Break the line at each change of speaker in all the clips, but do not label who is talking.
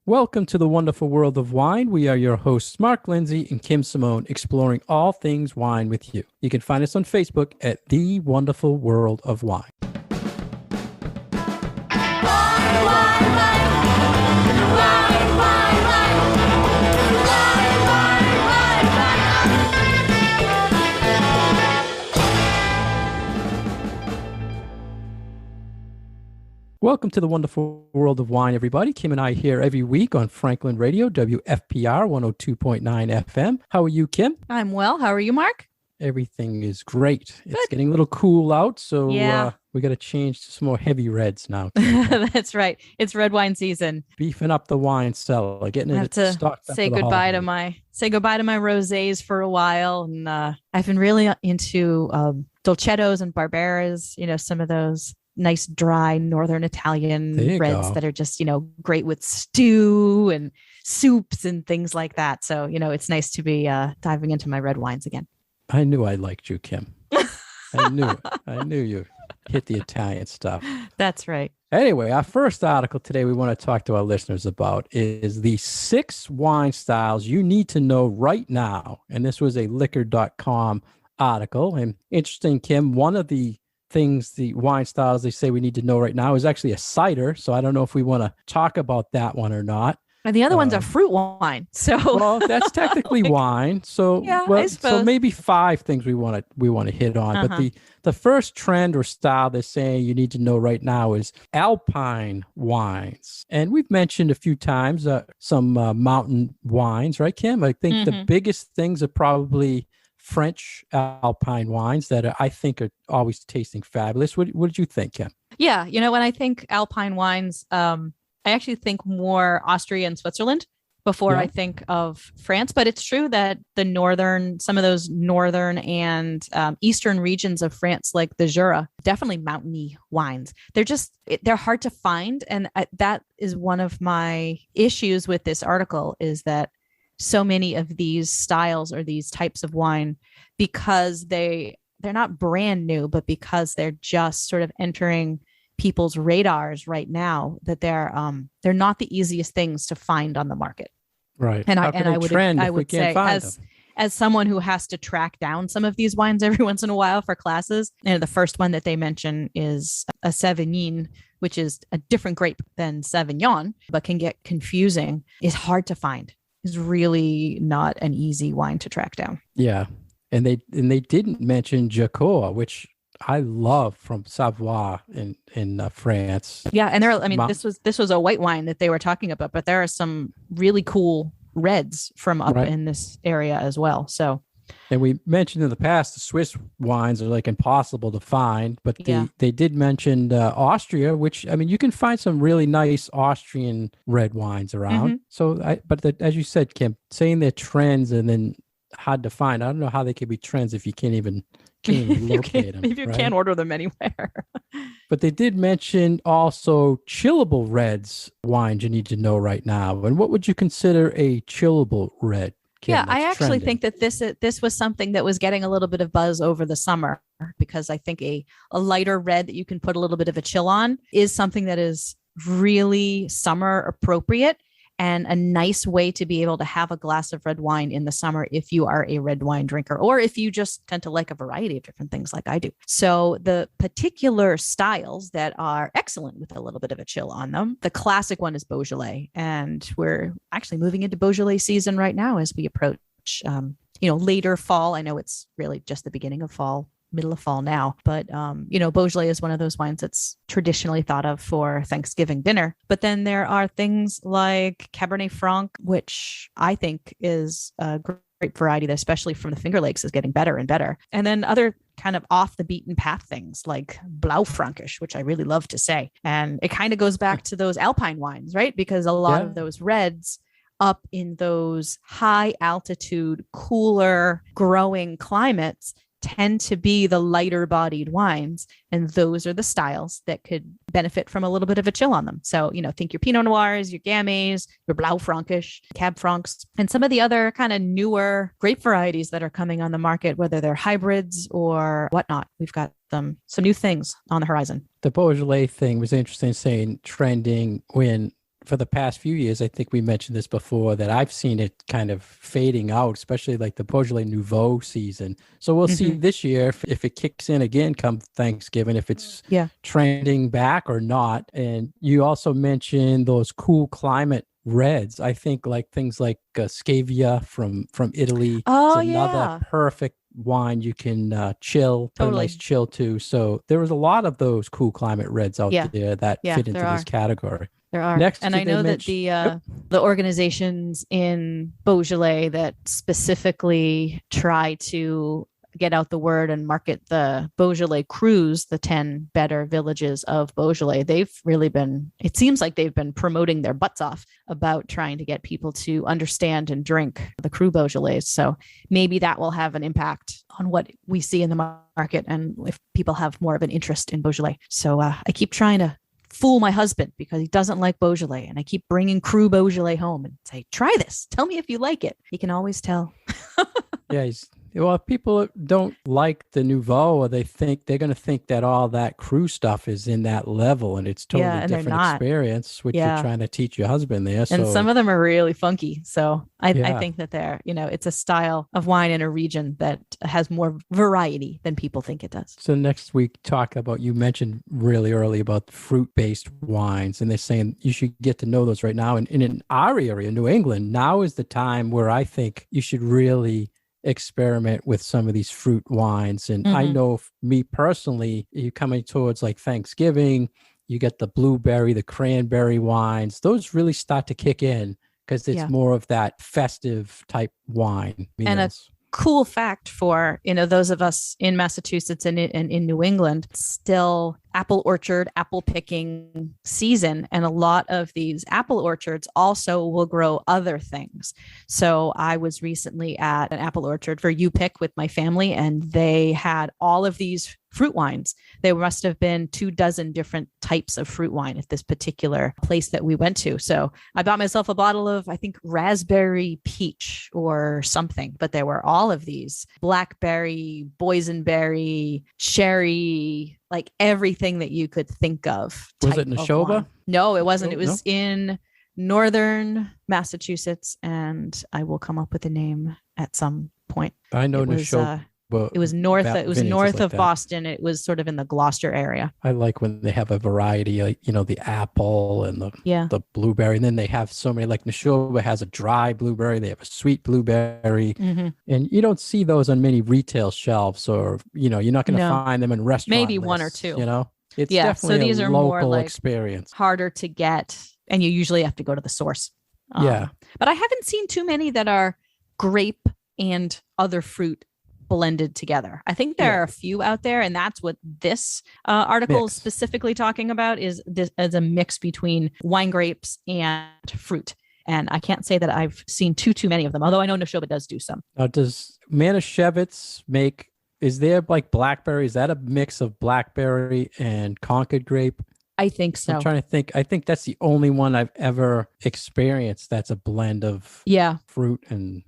Welcome to the wonderful world of wine. We are your hosts, Mark Lindsay and Kim Simone, exploring all things wine with you. You can find us on Facebook at The Wonderful World of Wine. Welcome to the wonderful world of wine, everybody. Kim and I here every week on Franklin Radio, WFPR 102.9 FM. How are you, Kim?
I'm well. How are you, Mark?
Everything is great. Good. It's getting a little cool out, so
yeah.
We got to change to some more heavy reds now.
That's right. It's red wine season.
Beefing up the wine cellar, getting it stocked up.
Say goodbye to my rosés for a while, and I've been really into dolcettos and barberas. You know, some of those nice dry northern Italian reds that are just, great with stew and soups and things like that. So, it's nice to be diving into my red wines again.
I knew I liked you, Kim. I knew you hit the Italian stuff.
That's right.
Anyway, our first article today we want to talk to our listeners about is the 6 wine styles you need to know right now. And this was a liquor.com article. And interesting, Kim, one of the wine styles they say we need to know right now is actually a cider. So I don't know if we want to talk about that one or not.
And the other one's a fruit wine. So
well, that's technically wine. So
yeah, I suppose.
So maybe 5 things we want to hit on. But the first trend or style they're saying you need to know right now is Alpine wines. And we've mentioned a few times some mountain wines, right, Kim? I think the biggest things are probably French Alpine wines that I think are always tasting fabulous. What did you think, Kim? Yeah,
when I think Alpine wines, I actually think more Austria and Switzerland before I think of France. But it's true that some of those northern and eastern regions of France, like the Jura, definitely mountainy wines. They're hard to find. And that is one of my issues with this article is that so many of these styles or these types of wine, because they're not brand new, but because they're just sort of entering people's radars right now, that they're not the easiest things to find on the market.
Right.
And I would say as someone who has to track down some of these wines every once in a while for classes, the first one that they mention is a Sauvignon, which is a different grape than Sauvignon, but can get confusing, is hard to find. Is really not an easy wine to track down.
Yeah. And they didn't mention Jacquot, which I love, from Savoie in France.
Yeah, and this was a white wine that they were talking about, but there are some really cool reds from up in this area as well. So,
and we mentioned in the past the Swiss wines are like impossible to find, but they did mention Austria, which you can find some really nice Austrian red wines around. So, as you said, Kim, saying they're trends and then hard to find. I don't know how they could be trends if you can't even locate them.
If you can't order them anywhere.
But they did mention also chillable reds wines you need to know right now. And what would you consider a chillable red? Kim,
I actually think that this was something that was getting a little bit of buzz over the summer, because I think a lighter red that you can put a little bit of a chill on is something that is really summer appropriate and a nice way to be able to have a glass of red wine in the summer if you are a red wine drinker, or if you just tend to like a variety of different things like I do. So the particular styles that are excellent with a little bit of a chill on them, the classic one is Beaujolais. And we're actually moving into Beaujolais season right now as we approach, later fall. I know it's really just the beginning of fall, middle of fall now, but Beaujolais is one of those wines that's traditionally thought of for Thanksgiving dinner. But then there are things like Cabernet Franc, which I think is a great variety that, especially from the Finger Lakes, is getting better and better. And then other kind of off the beaten path things like Blaufränkisch, which I really love to say. And it kind of goes back to those Alpine wines, right? Because a lot of those reds up in those high altitude, cooler growing climates tend to be the lighter bodied wines. And those are the styles that could benefit from a little bit of a chill on them. So, think your Pinot Noirs, your Gammets, your Blaufränkisch, Cab Francs, and some of the other kind of newer grape varieties that are coming on the market, whether they're hybrids or whatnot. We've got some new things on the horizon.
The Beaujolais thing was interesting, saying trending when for the past few years, I think we mentioned this before, that I've seen it kind of fading out, especially like the Beaujolais Nouveau season. So we'll see this year if it kicks in again come Thanksgiving, if it's trending back or not. And you also mentioned those cool climate reds. I think like things like Scavia from Italy.
Oh,
it's another perfect wine you can chill, put a nice chill to. So there was a lot of those cool climate reds out there that fit into this category.
There are.
Next,
and I know that the organizations in Beaujolais that specifically try to get out the word and market the Beaujolais cruise, the 10 better villages of Beaujolais, it seems like they've been promoting their butts off about trying to get people to understand and drink the Cru Beaujolais. So maybe that will have an impact on what we see in the market and if people have more of an interest in Beaujolais. So I keep trying to fool my husband because he doesn't like Beaujolais, and I keep bringing Cru Beaujolais home and say, try this, tell me if you like it. He can always tell.
Well, if people don't like the Nouveau, or they're going to think that all that Cru stuff is in that level, and it's totally different experience, which you're trying to teach your husband there.
And some of them are really funky. So I think that it's a style of wine in a region that has more variety than people think it does.
So next week, you mentioned really early about fruit-based wines, and they're saying you should get to know those right now. And in our area, New England, now is the time where I think you should really experiment with some of these fruit wines. And I know me personally, you're coming towards like Thanksgiving, you get the blueberry, the cranberry wines. Those really start to kick in because it's more of that festive type wine.
And a cool fact for, those of us in Massachusetts and in New England, still apple orchard, apple picking season. And a lot of these apple orchards also will grow other things. So I was recently at an apple orchard for You Pick with my family, and they had all of these fruit wines. There must have been 24 different types of fruit wine at this particular place that we went to. So I bought myself a bottle of, I think, raspberry peach or something, but there were all of these: blackberry, boysenberry, cherry, like everything that you could think of.
Was it Neshoba?
No, it wasn't. It was in northern Massachusetts, and I will come up with a name at some point.
I know Neshoba.
It was north. It was north of Boston. It was sort of in the Gloucester area.
I like when they have a variety, like the apple and the blueberry, and then they have so many. Like Neshoba has a dry blueberry, they have a sweet blueberry, and you don't see those on many retail shelves, or you're not going to find them in restaurants.
Maybe one or two.
It's definitely
so these
a
are
local
more like
experience,
harder to get, and you usually have to go to the source. But I haven't seen too many that are grape and other fruit blended together. I think there are a few out there, and that's what this article is specifically talking about, is this as a mix between wine grapes and fruit. And I can't say that I've seen too many of them, although I know Neshoba does do some.
Now, does Manischewitz is there like blackberry? Is that a mix of blackberry and Concord grape?
I think so.
I'm trying to think. I think that's the only one I've ever experienced that's a blend of fruit and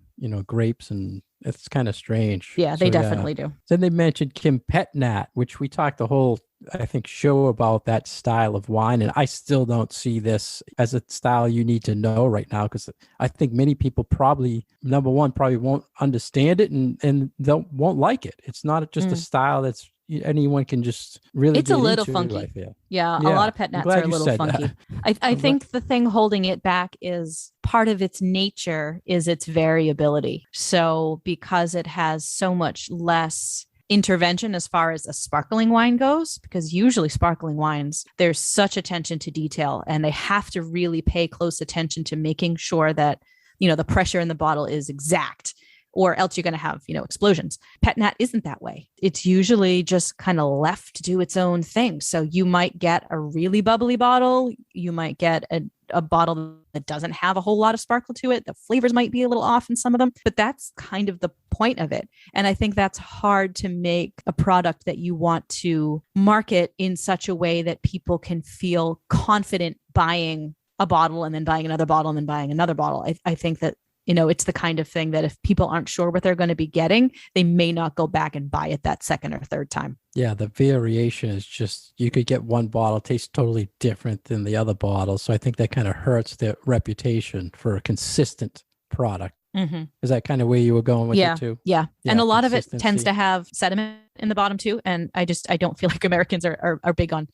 grapes, and it's kind of strange.
Yeah, they definitely do.
Then they mentioned Kim Petnat, which we talked the whole, I think, show about that style of wine. And I still don't see this as a style you need to know right now, because I think many people probably won't understand it and won't like it. It's not just a style that's anyone can just really
it's a little
into,
funky.
I feel.
Yeah, a lot of Petnats are a little funky. I think the thing holding it back is part of its nature is its variability. So because it has so much less intervention as far as a sparkling wine goes, because usually sparkling wines, there's such attention to detail, and they have to really pay close attention to making sure that, the pressure in the bottle is exact, or else you're going to have, explosions. Petnat isn't that way. It's usually just kind of left to do its own thing. So you might get a really bubbly bottle. You might get a bottle that doesn't have a whole lot of sparkle to it. The flavors might be a little off in some of them, but that's kind of the point of it. And I think that's hard to make a product that you want to market in such a way that people can feel confident buying a bottle and then buying another bottle and then buying another bottle. I think that it's the kind of thing that if people aren't sure what they're going to be getting, they may not go back and buy it that second or third time.
Yeah, the variation is just, you could get one bottle tastes totally different than the other bottle. So I think that kind of hurts their reputation for a consistent product.
Mm-hmm.
Is that kind of where you were going with it too?
Yeah. And a lot of it tends to have sediment in the bottom too. And I don't feel like Americans are big on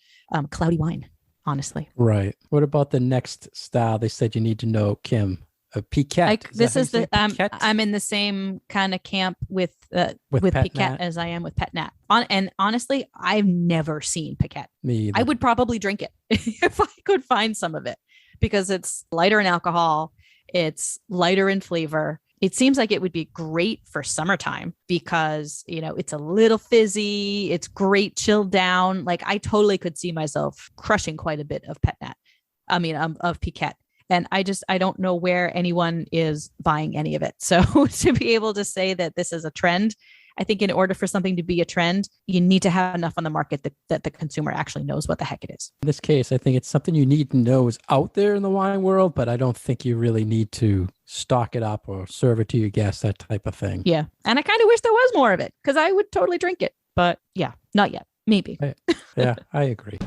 cloudy wine, honestly.
Right. What about the next style? They said you need to know, Kim. Piquette.
I'm in the same kind of camp with Piquette as I am with Pet Nat. And honestly, I've never seen Piquette.
Me either.
I would probably drink it if I could find some of it, because it's lighter in alcohol. It's lighter in flavor. It seems like it would be great for summertime because, it's a little fizzy. It's great chilled down. Like I totally could see myself crushing quite a bit of of Piquette. And I don't know where anyone is buying any of it. So to be able to say that this is a trend, I think in order for something to be a trend, you need to have enough on the market that the consumer actually knows what the heck it is.
In this case, I think it's something you need to know is out there in the wine world, but I don't think you really need to stock it up or serve it to your guests, that type of thing.
Yeah. And I kind of wish there was more of it because I would totally drink it. But yeah, not yet. Maybe.
Yeah, I agree.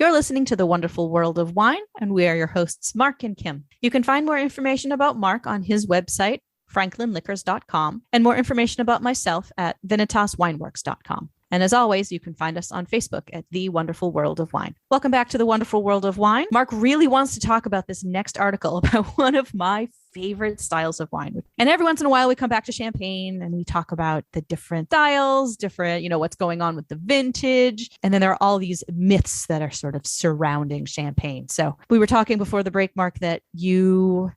You're listening to The Wonderful World of Wine, and we are your hosts, Mark and Kim. You can find more information about Mark on his website, franklinliquors.com, and more information about myself at vinitaswineworks.com. And as always, you can find us on Facebook at The Wonderful World of Wine. Welcome back to The Wonderful World of Wine. Mark really wants to talk about this next article about one of my favorite styles of wine. And every once in a while, we come back to champagne and we talk about the different styles, what's going on with the vintage. And then there are all these myths that are sort of surrounding champagne. So we were talking before the break, Mark, that you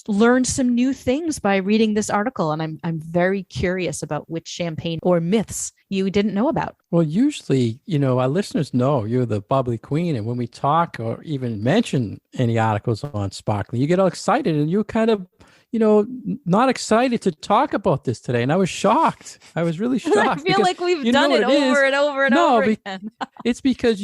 learned some new things by reading this article, and I'm very curious about which champagne or myths you didn't know about.
Well, usually, our listeners know you're the bubbly queen, and when we talk or even mention any articles on sparkling, you get all excited, and you kind of, not excited to talk about this today. And I was shocked. I was really shocked.
I feel like we've done it over and over and over again.
It's because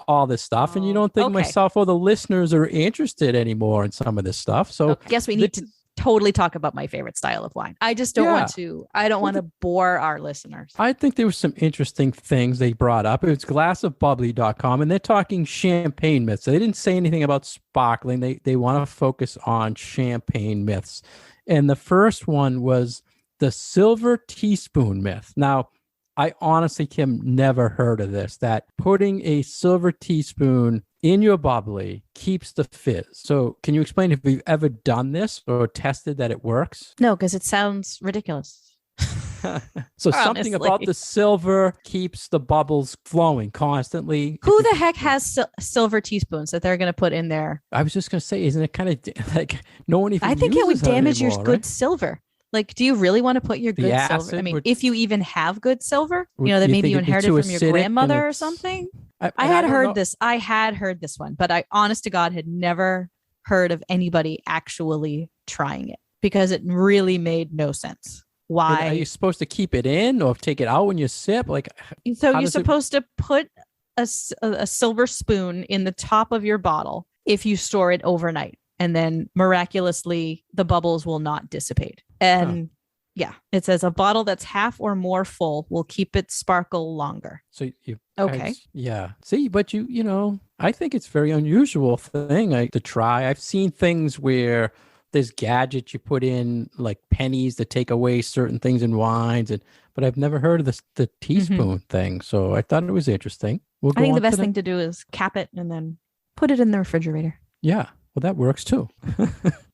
all this stuff, and you don't think myself or the listeners are interested anymore in some of this stuff. So
I guess we need to totally talk about my favorite style of wine. I just don't want to. I don't want to bore our listeners.
I think there were some interesting things they brought up. It's glassofbubbly.com, and they're talking champagne myths. They didn't say anything about sparkling. They want to focus on champagne myths. And the first one was the silver teaspoon myth. Now, I honestly, Kim, never heard of this, that putting a silver teaspoon in your bubbly keeps the fizz. So can you explain if you've ever done this or tested that it works?
No, because it sounds ridiculous.
So something about the silver keeps the bubbles flowing constantly.
Who the heck has silver teaspoons that they're going to put in there?
I was just going to say, isn't it kind of like no one even
I think it would damage
anymore,
your good silver. Like, do you really want to put your good silver? I mean, if you even have good silver, that maybe you inherited from your grandmother or something. I had heard this. I had heard this one, but I, honest to God, had never heard of anybody actually trying it because it really made no sense. Why?
Are you supposed to keep it in or take it out when you sip?
So you're supposed to put a silver spoon in the top of your bottle if you store it overnight. And then miraculously, the bubbles will not dissipate. And it says a bottle that's half or more full will keep it sparkle longer.
So See, but I think it's very unusual thing to try. I've seen things where there's gadgets you put in, like pennies to take away certain things in wines, but I've never heard of the teaspoon thing. So I thought it was interesting.
I think the best thing to do is cap it and then put it in the refrigerator.
Yeah. Well, that works too.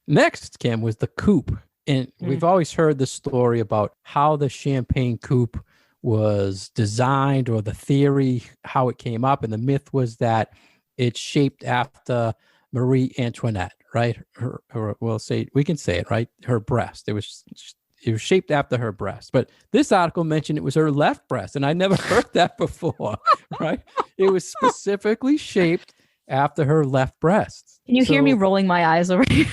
Next, Kim, was the Coupe. And we've always heard the story about how the champagne coupe was designed, or the theory, how it came up. And the myth was that it's shaped after Marie Antoinette, right? We can say it, right? Her breast. It was shaped after her breast. But this article mentioned it was her left breast. And I never heard that before, right? It was specifically shaped after her left breast.
Can you hear me rolling my eyes over here?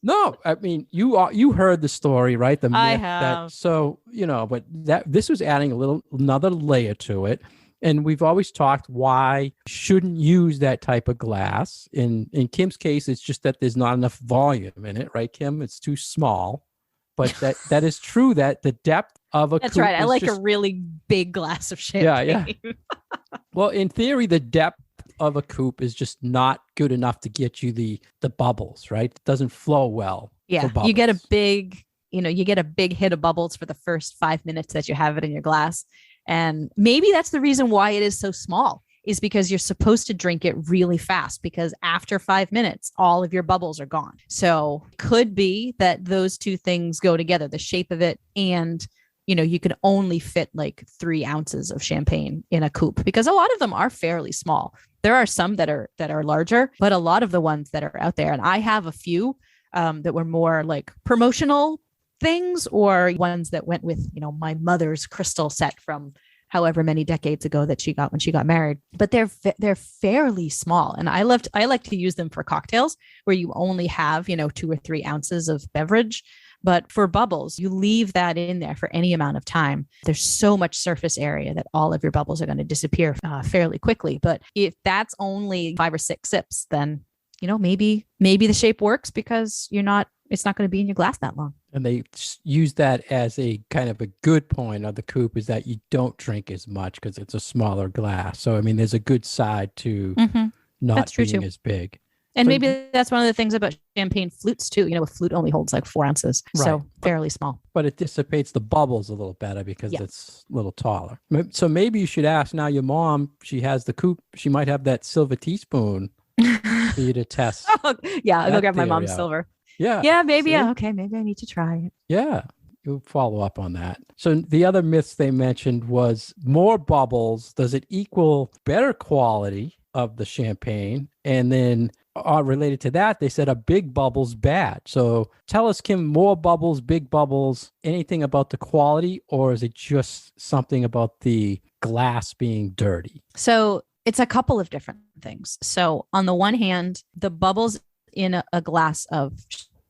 No, I mean, you heard the story, right? The myth
I have.
but this was adding another layer to it. And we've always talked why you shouldn't use that type of glass. In Kim's case, it's just that there's not enough volume in it, right, Kim? It's too small. But that is true that the depth of a
That's
coupe
right. I like
just,
a really big glass of champagne.
Yeah. Well, in theory, the depth of a coupe is just not good enough to get you the bubbles, right? It doesn't flow well.
Yeah. You get a big hit of bubbles for the first 5 minutes that you have it in your glass. And maybe that's the reason why it is so small, is because you're supposed to drink it really fast, because after 5 minutes, all of your bubbles are gone. So it could be that those two things go together, the shape of it, and you can only fit like 3 ounces of champagne in a coupe, because a lot of them are fairly small. There are some that are larger, but a lot of the ones that are out there, and I have a few that were more like promotional things, or ones that went with, my mother's crystal set from however many decades ago that she got when she got married. But they're fairly small, and I like to use them for cocktails where you only have 2 or 3 ounces of beverage. But for bubbles, you leave that in there for any amount of time. There's so much surface area that all of your bubbles are going to disappear fairly quickly. But if that's only 5 or 6 sips, then maybe the shape works, because it's not going to be in your glass that long.
And they use that as a kind of a good point of the coupe, is that you don't drink as much because it's a smaller glass. So, I mean, there's a good side to not being as big.
And maybe that's one of the things about champagne flutes too. A flute only holds like 4 ounces, so fairly small.
But it dissipates the bubbles a little better because it's a little taller. So maybe you should ask now your mom, she has the coupe, she might have that silver teaspoon for you to test.
I'll go grab my mom's silver.
Yeah,
maybe. Yeah, okay, maybe I need to try it.
Yeah, you'll follow up on that. So the other myths they mentioned was more bubbles. Does it equal better quality of the champagne? And then related to that, they said a big bubble's bad. So tell us, Kim, more bubbles, big bubbles, anything about the quality, or is it just something about the glass being dirty?
So it's a couple of different things. So on the one hand, the bubbles in a glass of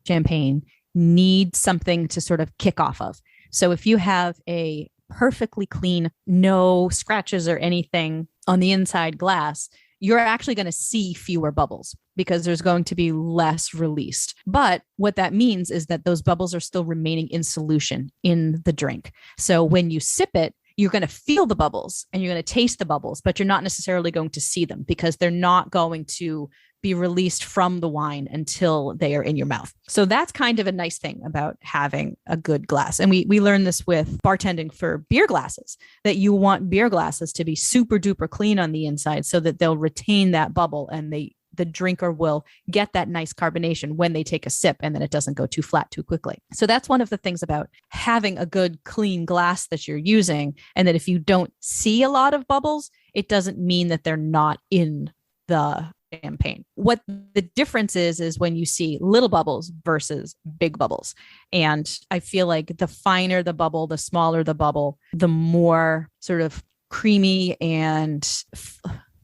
champagne need something to sort of kick off of. So if you have a perfectly clean, no scratches or anything on the inside glass, you're actually going to see fewer bubbles because there's going to be less released. But what that means is that those bubbles are still remaining in solution in the drink. So when you sip it, you're going to feel the bubbles and you're going to taste the bubbles, but you're not necessarily going to see them because they're not going to be released from the wine until they are in your mouth. So that's kind of a nice thing about having a good glass. And we learned this with bartending for beer glasses, that you want beer glasses to be super duper clean on the inside so that they'll retain that bubble and the drinker will get that nice carbonation when they take a sip, and then it doesn't go too flat too quickly. So that's one of the things about having a good clean glass that you're using, and that if you don't see a lot of bubbles, it doesn't mean that they're not in the champagne. What the difference is when you see little bubbles versus big bubbles. And I feel like the finer the bubble, the smaller the bubble, the more sort of creamy and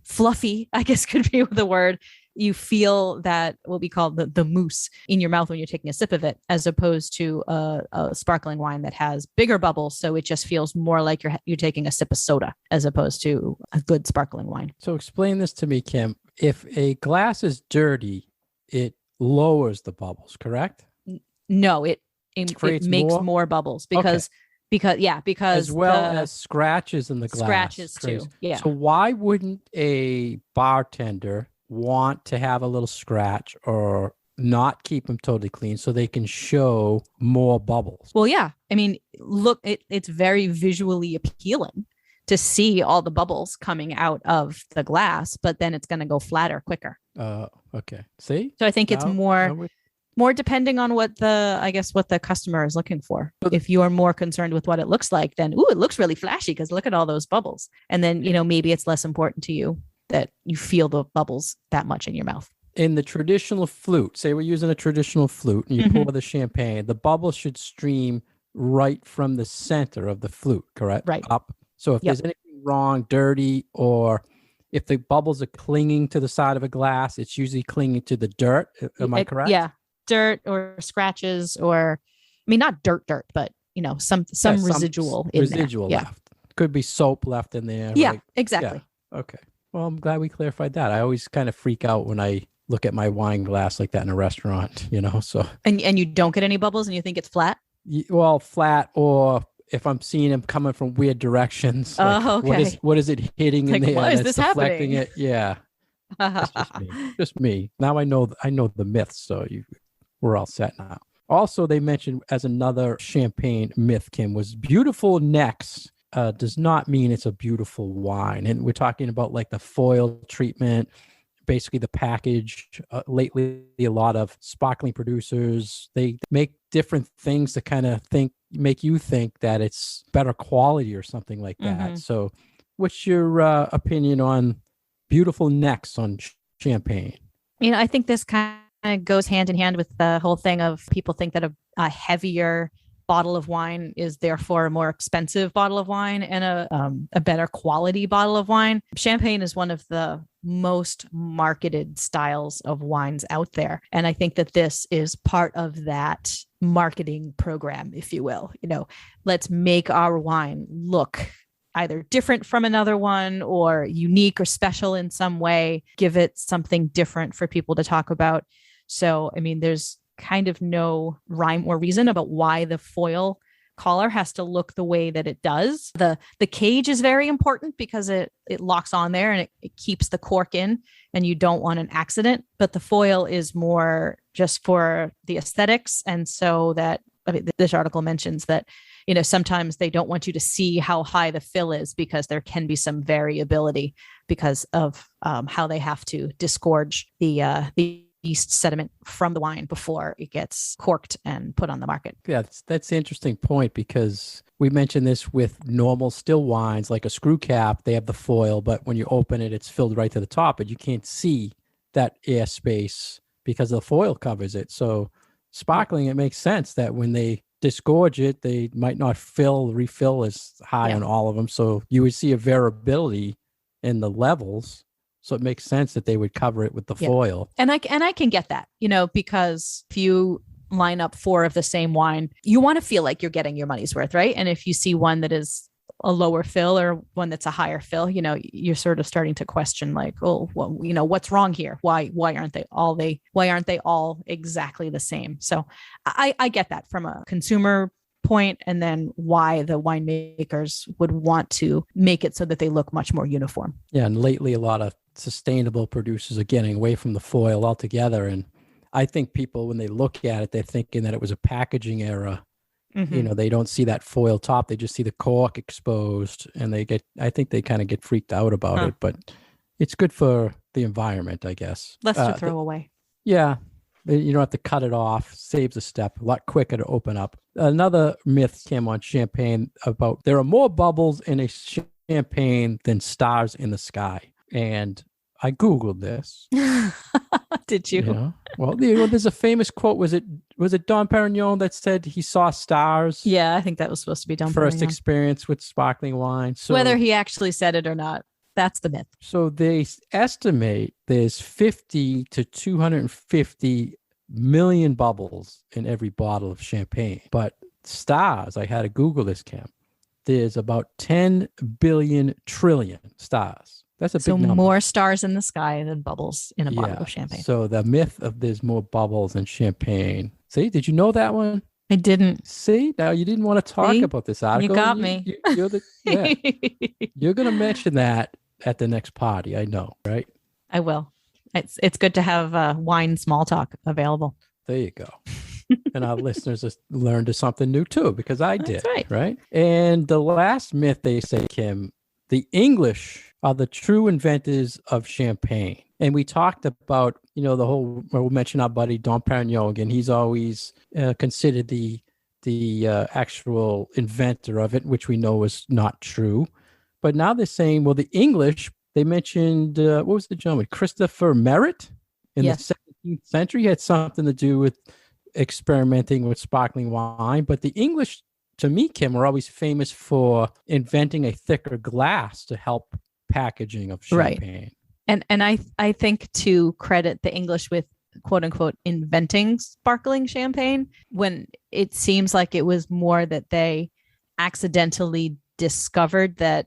fluffy, I guess could be the word. You feel that what we call the mousse in your mouth when you're taking a sip of it, as opposed to a sparkling wine that has bigger bubbles. So it just feels more like you're taking a sip of soda as opposed to a good sparkling wine.
So explain this to me, Kim. If a glass is dirty, it lowers the bubbles, correct?
No, it makes more bubbles because
as well as scratches in the glass.
Scratches too. Yeah.
So why wouldn't a bartender want to have a little scratch or not keep them totally clean so they can show more bubbles?
Well, yeah. I mean, look, it's very visually appealing to see all the bubbles coming out of the glass, but then it's going to go flatter quicker.
Okay. See?
So I think it's more depending on what the customer is looking for. If you are more concerned with what it looks like, then, it looks really flashy because look at all those bubbles. And then, maybe it's less important to you that you feel the bubbles that much in your mouth.
In the traditional flute, say we're using a traditional flute and you pour the champagne, the bubbles should stream right from the center of the flute, correct?
Right.
Up. So if there's anything wrong, dirty, or if the bubbles are clinging to the side of a glass, it's usually clinging to the dirt. Am I correct?
Yeah. Dirt or scratches, or, I mean, not dirt, but, some residual in
residual
there.
left. Could be soap left in there.
Yeah, exactly.
Yeah. Okay. Well, I'm glad we clarified that. I always kind of freak out when I look at my wine glass like that in a restaurant, so.
And you don't get any bubbles and you think it's flat?
Well, flat, or if I'm seeing them coming from weird directions. Like,
okay.
What is it hitting in there?
Why is this
deflecting
happening?
It? Yeah. That's just me. Just me. Now I know the myths, so we're all set now. Also, they mentioned as another champagne myth, Kim, was beautiful necks does not mean it's a beautiful wine. And we're talking about like the foil treatment, basically the package. Lately, a lot of sparkling producers, they make different things to kind of make you think that it's better quality or something like that.
Mm-hmm.
So what's your opinion on beautiful necks on champagne?
I think this kind of goes hand in hand with the whole thing of people think that a heavier bottle of wine is therefore a more expensive bottle of wine and a better quality bottle of wine. Champagne is one of the most marketed styles of wines out there. And I think that this is part of that marketing program, if you will. Let's make our wine look either different from another one or unique or special in some way, give it something different for people to talk about. So, there's kind of no rhyme or reason about why the foil collar has to look the way that it does. The cage is very important because it locks on there and it keeps the cork in and you don't want an accident. But the foil is more just for the aesthetics. And so that, this article mentions that, sometimes they don't want you to see how high the fill is because there can be some variability because of how they have to disgorge the yeast sediment from the wine before it gets corked and put on the market.
Yeah, that's an interesting point because we mentioned this with normal still wines, like a screw cap, they have the foil, but when you open it, it's filled right to the top, but you can't see that air space because the foil covers it. So sparkling, it makes sense that when they disgorge it, they might not refill as high on all of them. So you would see a variability in the levels. So it makes sense that they would cover it with the foil.
And I can get that, because if you line up 4 of the same wine, you want to feel like you're getting your money's worth, right? And if you see one that is a lower fill or one that's a higher fill, you're sort of starting to question like, oh, well, what's wrong here? Why aren't they all exactly the same? So I get that from a consumer point, and then why the winemakers would want to make it so that they look much more uniform.
Yeah, and lately a lot of sustainable producers are getting away from the foil altogether. And I think people, when they look at it, they're thinking that it was a packaging error. Mm-hmm. They don't see that foil top. They just see the cork exposed, and I think they kind of get freaked out about it, but it's good for the environment, I guess.
Less to throw away.
Yeah. You don't have to cut it off. Saves a step. A lot quicker to open up. Another myth came on champagne about there are more bubbles in a champagne than stars in the sky. And I Googled this.
Did you?
Well, there's a famous quote. Was it Dom Perignon that said he saw stars?
Yeah, I think that was supposed to be Dom Perignon.
First experience with sparkling wine. So,
whether he actually said it or not, that's the myth.
So they estimate there's 50 to 250 million bubbles in every bottle of champagne. But stars, I had to Google this, Kim. There's about 10 billion trillion stars. That's a big number. So
more stars in the sky than bubbles in a bottle of champagne.
So the myth of there's more bubbles in champagne. See, did you know that one?
I didn't.
See, now you didn't want to talk about this article.
You got me.
You're going to mention that at the next party. I know, right?
I will. It's good to have wine small talk available.
There you go. And our listeners have learned something new too, because I did.
That's
right? And the last myth, they say, Kim, the English are the true inventors of champagne. And we talked about, we'll mention our buddy Dom Perignon again. He's always considered the actual inventor of it, which we know is not true. But now they're saying, well, the English, they mentioned, what was the gentleman? Christopher Merritt in the 17th century. He had something to do with experimenting with sparkling wine. But the English, to me, Kim, were always famous for inventing a thicker glass to help packaging of champagne.
Right. And I think to credit the English with quote unquote inventing sparkling champagne, when it seems like it was more that they accidentally discovered that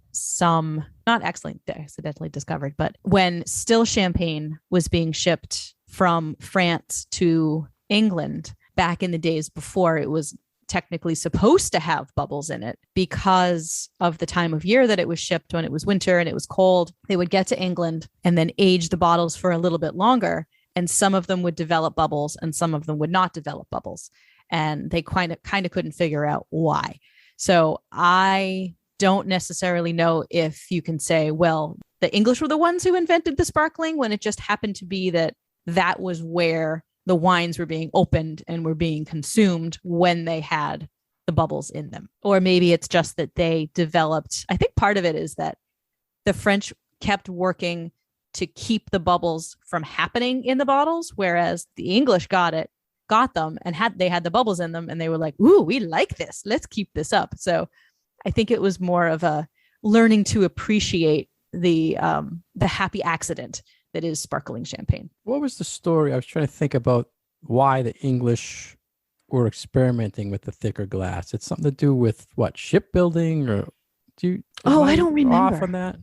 not accidentally discovered, but when still champagne was being shipped from France to England back in the days before it was technically supposed to have bubbles in it, because of the time of year that it was shipped, when it was winter and it was cold, they would get to England and then age the bottles for a little bit longer. And some of them would develop bubbles and some of them would not develop bubbles. And they kind of couldn't figure out why. So I don't necessarily know if you can say, well, the English were the ones who invented the sparkling, when it just happened to be that was where the wines were being opened and were being consumed when they had the bubbles in them. Or maybe it's just that they developed, I think part of it is that the French kept working to keep the bubbles from happening in the bottles, whereas the English got them and they had the bubbles in them and they were like, ooh, we like this. Let's keep this up. So I think it was more of a learning to appreciate the happy accident that is sparkling champagne.
What was the story? I was trying to think about why the English were experimenting with the thicker glass. It's something to do with what, shipbuilding, or
I don't remember
off on that.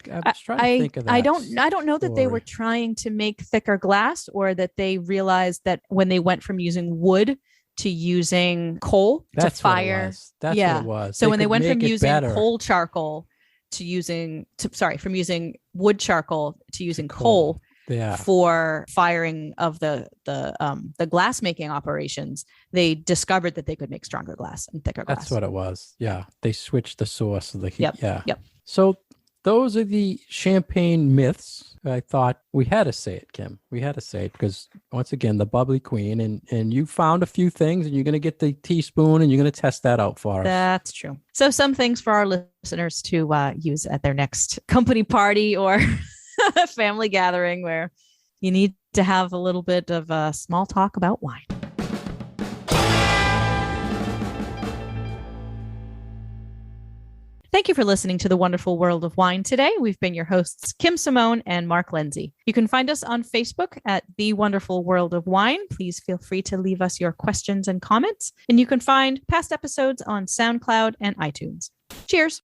I was trying to think of that.
I don't know that they were trying to make thicker glass, or that they realized that when they went from using wood to using coal to fire.
That's what it was.
So when they went from using coal charcoal from using wood charcoal to using coal for firing of the glass making operations, they discovered that they could make stronger glass and thicker glass.
That's what it was. Yeah. They switched the source of the heat.
Yep.
So those are the champagne myths. I thought we had to say it, Kim. We had to say it because, once again, the bubbly queen, and you found a few things, and you're going to get the teaspoon and you're going to test that out for us.
That's true. So some things for our listeners to use at their next company party or family gathering where you need to have a little bit of small talk about wine. Thank you for listening to The Wonderful World of Wine today. We've been your hosts, Kim Simone and Mark Lindsay. You can find us on Facebook at The Wonderful World of Wine. Please feel free to leave us your questions and comments. And you can find past episodes on SoundCloud and iTunes. Cheers.